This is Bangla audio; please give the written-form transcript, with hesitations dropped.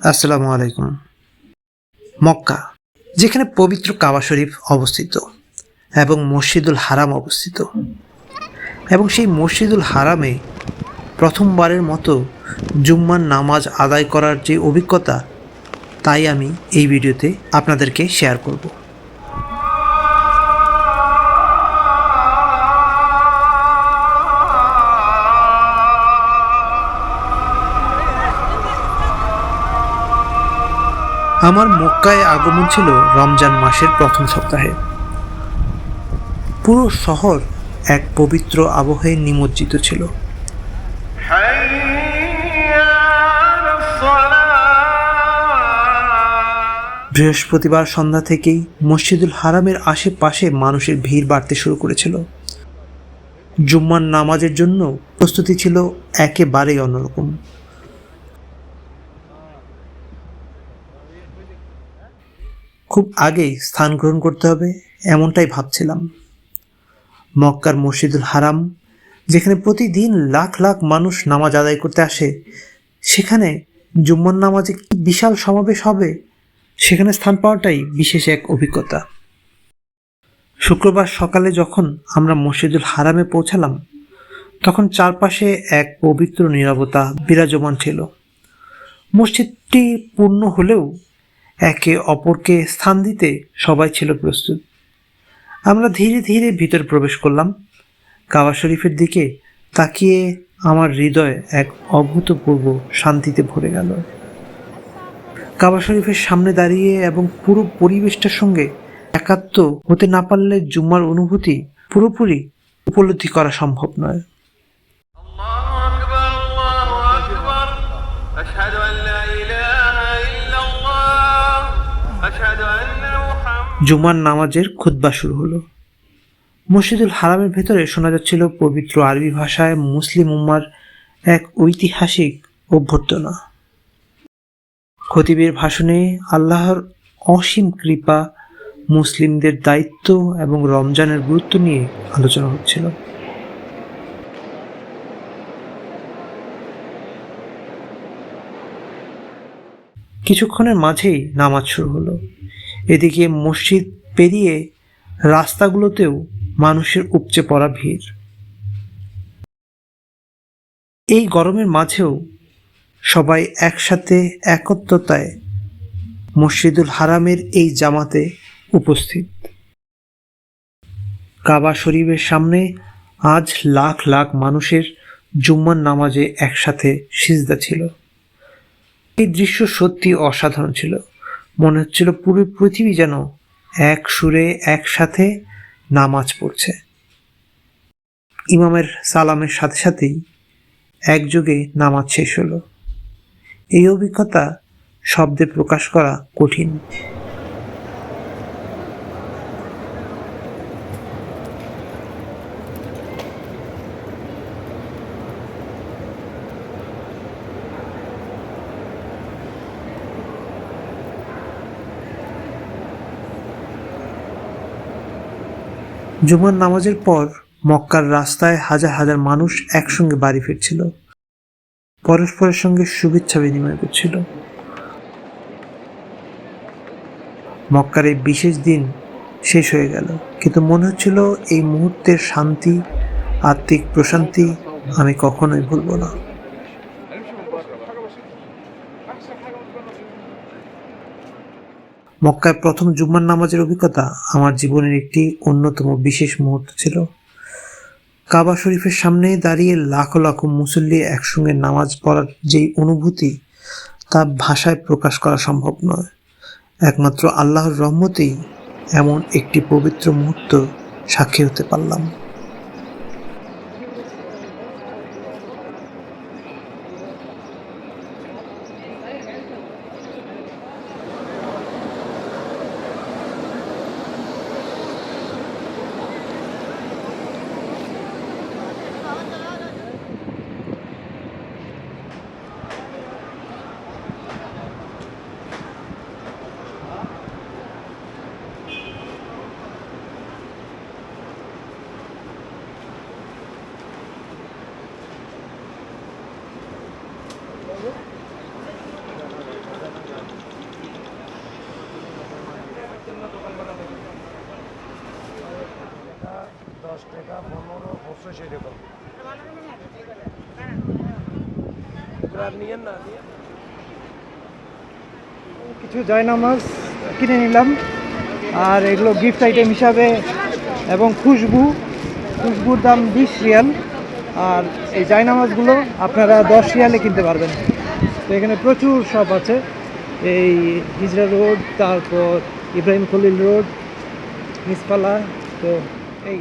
আসসালামু আলাইকুম। মক্কা, যেখানে পবিত্র কাবা শরীফ অবস্থিত এবং মসজিদুল হারাম অবস্থিত, এবং সেই মসজিদুল হারামে প্রথমবারের মতো জুম্মার নামাজ আদায় করার যে অভিজ্ঞতা, তাই আমি এই ভিডিওতে আপনাদেরকে শেয়ার করব। আমার মক্কায় আগমন ছিল রমজান মাসের প্রথম সপ্তাহে। পুরো শহর এক পবিত্র আবহে নিমজ্জিত ছিল। বৃহস্পতিবার সন্ধ্যা থেকেই মসজিদুল হারামের আশেপাশে মানুষের ভিড় বাড়তে শুরু করেছিল। জুম্মার নামাজের জন্য প্রস্তুতি ছিল একেবারেই অন্যরকম। খুব আগেই স্থান গ্রহণ করতে হবে এমনটাই ভাবছিলাম। মক্কার মসজিদুল হারাম, যেখানে প্রতিদিন লাখ লাখ মানুষ নামাজ আদায় করতে আসে, সেখানে জুম্মার নামাজে কি বিশাল সমাবেশ হবে, সেখানে স্থান পাওয়াটাই বিশেষ এক অভিজ্ঞতা। শুক্রবার সকালে যখন আমরা মসজিদুল হারামে পৌঁছালাম, তখন চারপাশে এক পবিত্র নীরবতা বিরাজমান ছিল। মসজিদটি পূর্ণ হলেও একে অপরকে স্থান দিতে সবাই ছিল প্রস্তুত। আমরা ধীরে ধীরে ভিতরে প্রবেশ করলাম। কাবা শরীফের দিকে তাকিয়ে আমার হৃদয় এক অভূতপূর্ব শান্তিতে ভরে গেল। কাবা শরীফের সামনে দাঁড়িয়ে এবং পুরো পরিবেশটার সঙ্গে একাত্ম হতে না পারলে জুম্মার অনুভূতি পুরোপুরি উপলব্ধি করা সম্ভব নয়। জুমার নামাজের খুতবা শুরু হলো। মসজিদুল হারামের ভেতরে শোনা যাচ্ছিল পবিত্র আরবি ভাষায় মুসলিম উম্মার এক ঐতিহাসিক অভ্যর্থনা। খতিবের ভাষণে আল্লাহর অসীম কৃপা, মুসলিমদের দায়িত্ব এবং রমজানের গুরুত্ব নিয়ে আলোচনা হচ্ছিল। কিছুক্ষণের মাঝেই নামাজ শুরু হলো। এদিকে মসজিদ পেরিয়ে রাস্তাগুলোতেও মানুষের উপচে পড়া ভিড়। এই গরমের মাঝেও সবাই একসাথে একত্রতায় মসজিদুল হারামের এই জামাতে উপস্থিত। কাবা শরীফের সামনে আজ লাখ লাখ মানুষের জুম্মার নামাজে একসাথে সিজদা ছিল। এই দৃশ্য সত্যি অসাধারণ ছিল। মনে হচ্ছিল পুরো পৃথিবী যেন এক সুরে একসাথে নামাজ পড়ছে। ইমামের সালামের সাথে সাথেই একযোগে নামাজ শেষ হলো। এই অভিজ্ঞতা শব্দে প্রকাশ করা কঠিন। জুমার নামাজের পর মক্কার রাস্তায় হাজার হাজার মানুষ একসঙ্গে বাড়ি ফিরছিল, পরস্পরের সঙ্গে শুভেচ্ছা বিনিময় করছিল। মক্কার এই বিশেষ দিন শেষ হয়ে গেল, কিন্তু মনে হচ্ছিল এই মুহূর্তের শান্তি, আত্মিক প্রশান্তি আমি কখনোই ভুলব না। মক্কায় প্রথম জুম্মার নামাজের অভিজ্ঞতা আমার জীবনের একটি অন্যতম বিশেষ মুহূর্ত ছিল। কাবা শরীফের সামনে দাঁড়িয়ে লাখো লাখো মুসল্লি একসঙ্গে নামাজ পড়ার যেই অনুভূতি, তা ভাষায় প্রকাশ করা সম্ভব নয়। একমাত্র আল্লাহর রহমতেই এমন একটি পবিত্র মুহূর্ত সাক্ষী হতে পারলাম। টাকা 15 25 সেরকম নিয়েন না কিছু জায়নামাজ কিনে নিলাম, আর এগুলো গিফট আইটেম হিসাবে, এবং খুশবুর দাম 20 রিয়াল। আর এই জায়নামাজগুলো আপনারা 10 রিয়ালে কিনতে পারবেন। তো এখানে প্রচুর শপ আছে, এই হিজরা রোড, তারপর ইব্রাহিম খলিল রোড, মিসপালা। তো এই